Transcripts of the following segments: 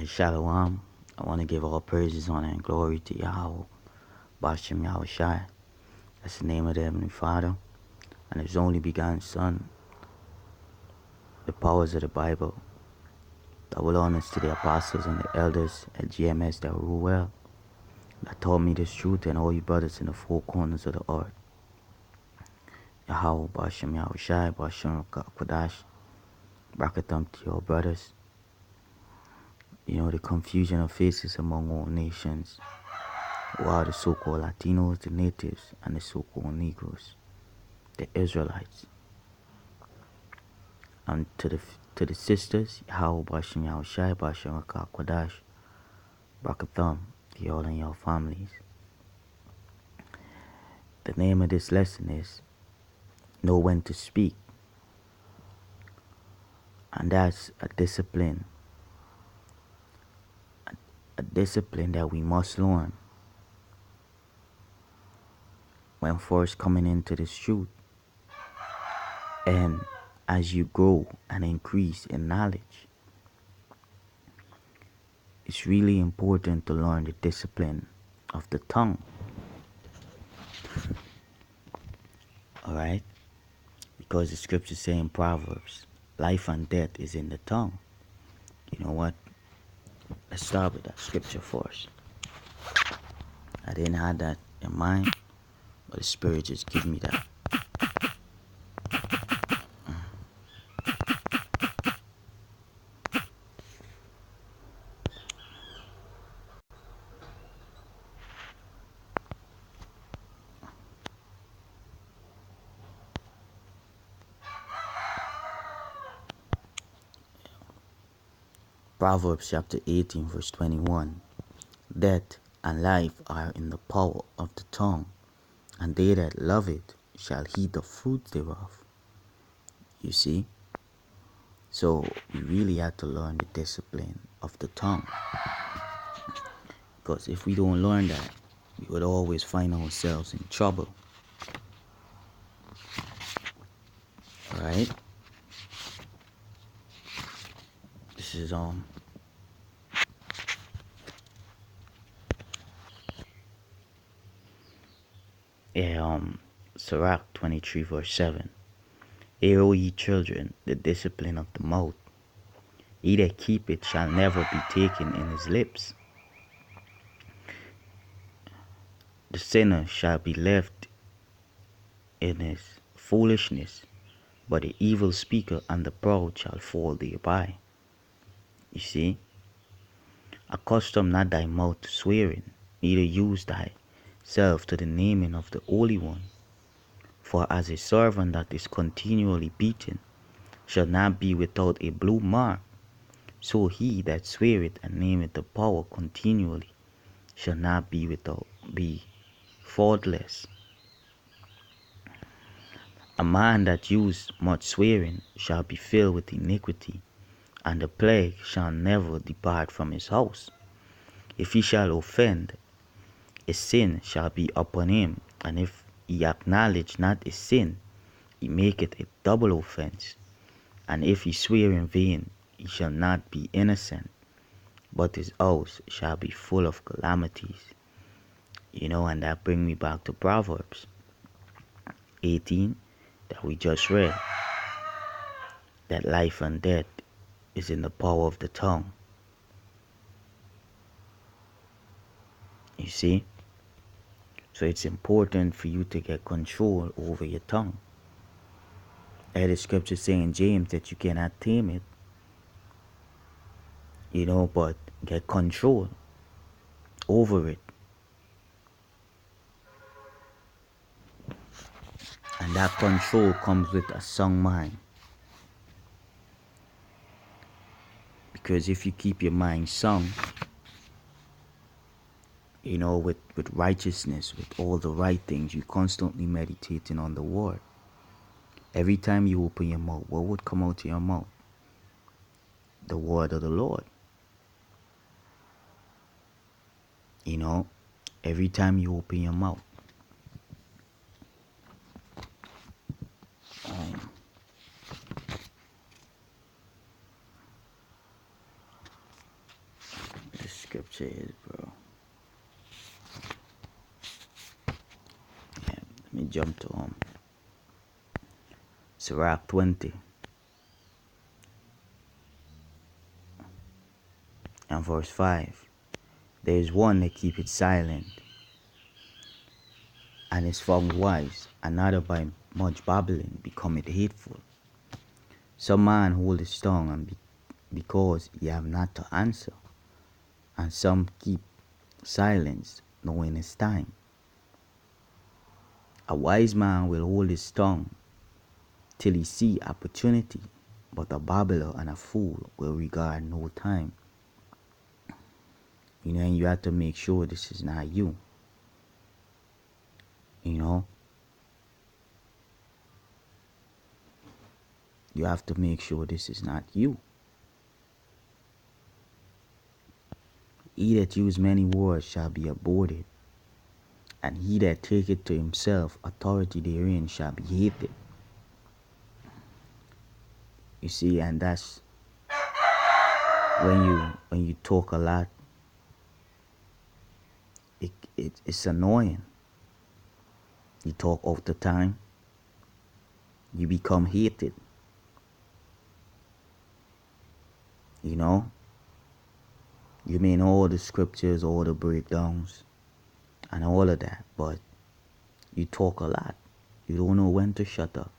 Shalom. I want to give all praises, honor, and glory to Yahweh, Bashem Yahushai. That's the name of the Heavenly Father, and His only begotten Son, the powers of the Bible. Double honors to the apostles and the elders at GMS that rule well, that taught me this truth, and all you brothers in the four corners of the earth. Yahweh, Bashem Yahushai, Bashem Kodash, Brakatham to your brothers. You know, the confusion of faces among all nations, who are the so-called Latinos, the natives, and the so-called Negroes, the Israelites. And to the sisters, Yahweh Bashem Yahushai, Bashem Kodash, Brakatham, to y'all and your families. The name of this lesson is Know When to Speak. And that's a discipline. A discipline that we must learn when first coming into this truth. And as you grow and increase in knowledge, it's really important to learn the discipline of the tongue. Alright? Because the scriptures say in Proverbs, life and death is in the tongue. You know what? Let's start with that scripture first. I didn't have that in mind, but the Spirit just gave me that. Proverbs chapter 18 verse 21. Death and life are in the power of the tongue, and they that love it shall eat the fruit thereof. You see? So we really have to learn the discipline of the tongue. Because if we don't learn that, we would always find ourselves in trouble. Alright? This is Sirach 23 verse 7. Hear, O ye children, the discipline of the mouth. He that keepeth shall never be taken in his lips. The sinner shall be left in his foolishness, but the evil speaker and the proud shall fall thereby. You see? Accustom not thy mouth to swearing, neither use thyself to the naming of the Holy One. For as a servant that is continually beaten shall not be without a blue mark, so he that sweareth and nameth the power continually shall not be faultless. A man that used much swearing shall be filled with iniquity, and the plague shall never depart from his house. If he shall offend, a sin shall be upon him, and if he acknowledge not his sin, he maketh a double offense. And if he swear in vain, he shall not be innocent, but his house shall be full of calamities. You know, and that brings me back to Proverbs 18 that we just read. That life and death is in the power of the tongue. You see? So it's important for you to get control over your tongue. As the scripture say in James that you cannot tame it. You know, but get control over it. And that control comes with a sound mind. Because if you keep your mind sound, you know, with righteousness, with all the right things, you constantly meditating on the word. Every time you open your mouth, what would come out of your mouth? The word of the Lord. You know, every time you open your mouth. scripture is, bro. Yeah, let me jump to Sirach 20 and verse 5. There is one that keepeth silent and is found wise, another by much babbling becometh hateful. Some man hold his tongue because he have not to answer, and some keep silence knowing his time. A wise man will hold his tongue till he see opportunity, but a babbler and a fool will regard no time. And you have to make sure this is not you. You have to make sure this is not you. He that use many words shall be abhorred, and he that taketh to himself authority therein shall be hated. You see, and that's when you talk a lot, it's annoying. You talk all the time, you become hated. You mean all the scriptures, all the breakdowns, and all of that, but you talk a lot. You don't know when to shut up.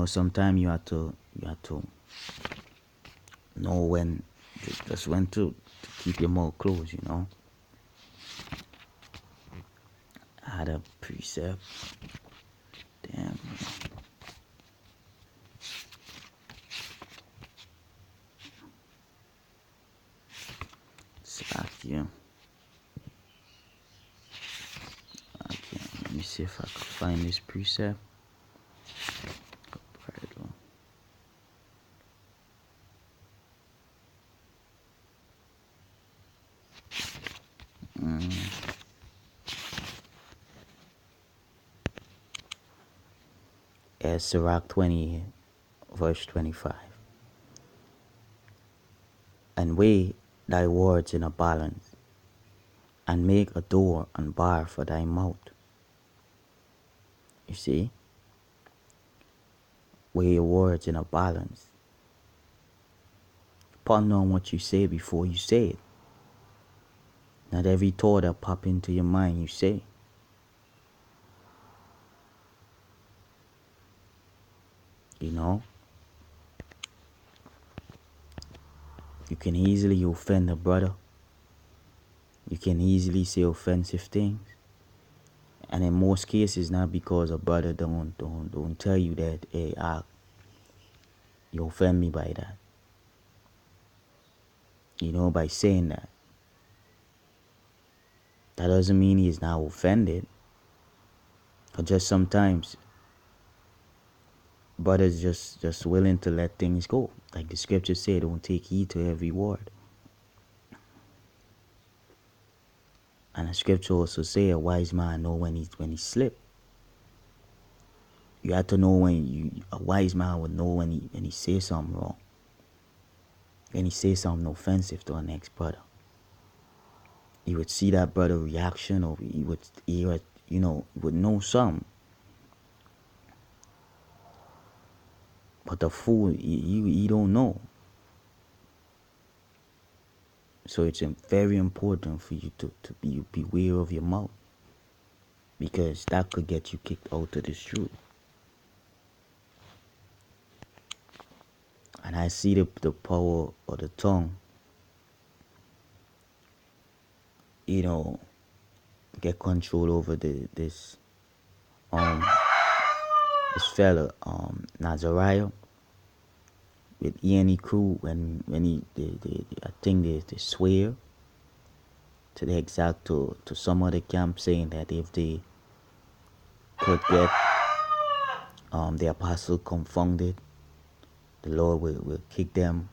Sometimes you have to know when to keep your mouth closed. I had a precept. Damn. Slovakia. Okay, let me see if I can find this precept. As Sirach 20, verse 25. And weigh thy words in a balance, and make a door and bar for thy mouth. You see? Weigh your words in a balance. Ponder on what you say before you say it. Not every thought that pop into your mind you say. You can easily offend a brother. You can easily say offensive things. And in most cases, not because a brother don't tell you that, hey, you offend me by that. By saying that. That doesn't mean he is not offended. Or just sometimes brothers just willing to let things go. Like the scriptures say, don't take heed to every word. And the scripture also say a wise man know when he slip. You have to know a wise man would know when he say something wrong. When he say something offensive to our next brother. He would see that brother reaction, or he would know something. But the fool, he don't know. So it's very important for you to be beware of your mouth, because that could get you kicked out of this truth. And I see the power of the tongue, get control over this fella, Nazariah, with E&E crew, when I think they swear to the exact to some other camp, saying that if they could get the apostle confounded, the Lord will kick them.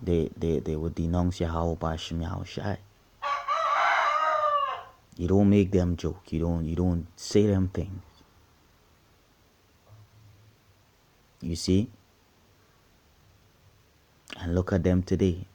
They will denounce Yahweh Bashim Yahushai. You don't make them joke. You don't say them things. You see? And look at them today.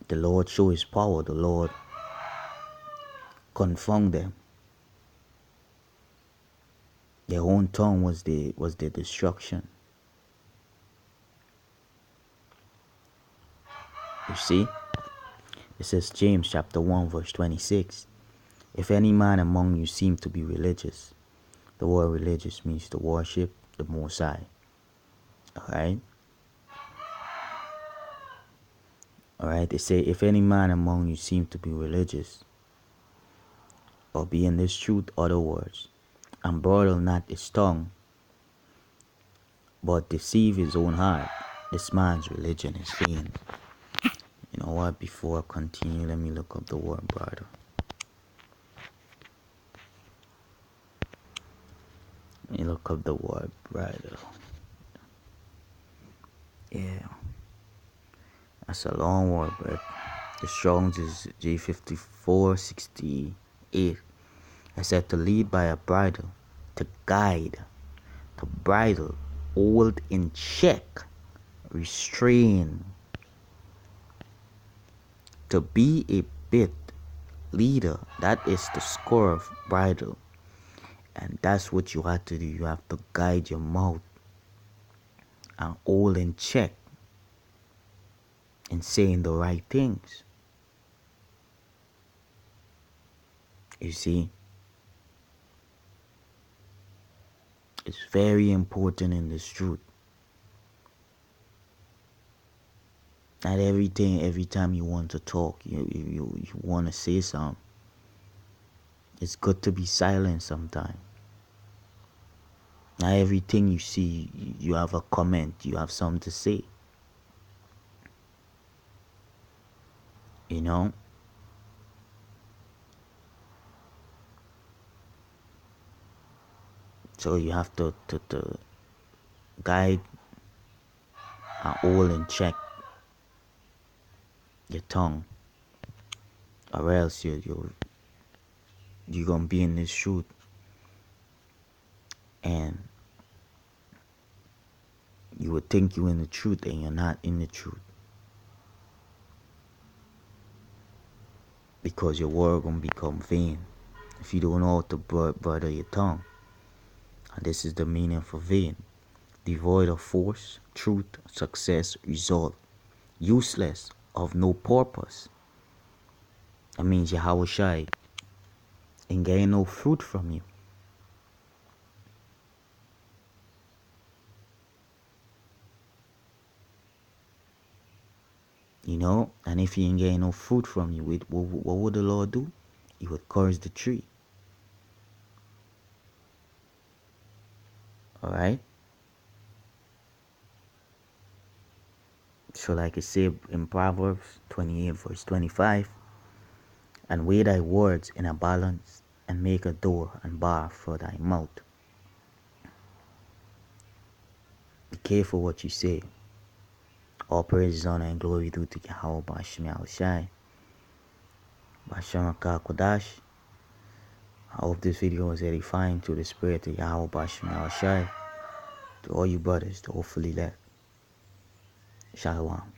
The Lord show his power. The Lord confound them. Their own tongue was their destruction. You see? It says James chapter 1 verse 26. If any man among you seem to be religious, the word religious means to worship the Most High. Alright? Alright, they say if any man among you seem to be religious, or be in this truth, other words, and bridle not his tongue, but deceive his own heart, this man's religion is vain. You know what, before I continue, let me look up the word bridle. Let me look up the word bridle. Yeah. That's a long word, but the Strong's is G5468. I said to lead by a bridle, to guide, to bridle, hold in check, restrain, to be a bit leader. That is the score of bridle. And that's what you have to do. You have to guide your mouth and hold in check in saying the right things. You see, it's very important in this truth. Not everything, every time you want to talk, you want to say something. It's good to be silent sometimes. Not everything you see, you have a comment, you have something to say. You know? So you have to guide and hold in check your tongue, or else you're gonna be in this truth and you would think you're in the truth and you're not in the truth, because your word gonna become vain if you don't know how to bridle your tongue. And this is the meaning for vain: devoid of force, truth, success, result, useless, of no purpose. That means Yahweh Shai ain't getting no fruit from you. You know, and if he ain't getting no fruit from you, what would the Lord do? He would curse the tree. Alright? So like it said in Proverbs 28 verse 25, and weigh thy words in a balance, and make a door and bar for thy mouth. Be careful what you say. All praise, honor, and glory due to Yahweh Bashim Yahushai. Basham Kodash. I hope this video was edifying to the spirit of Yahweh Bashim Yahushai. To all you brothers, to hopefully let. Shalom.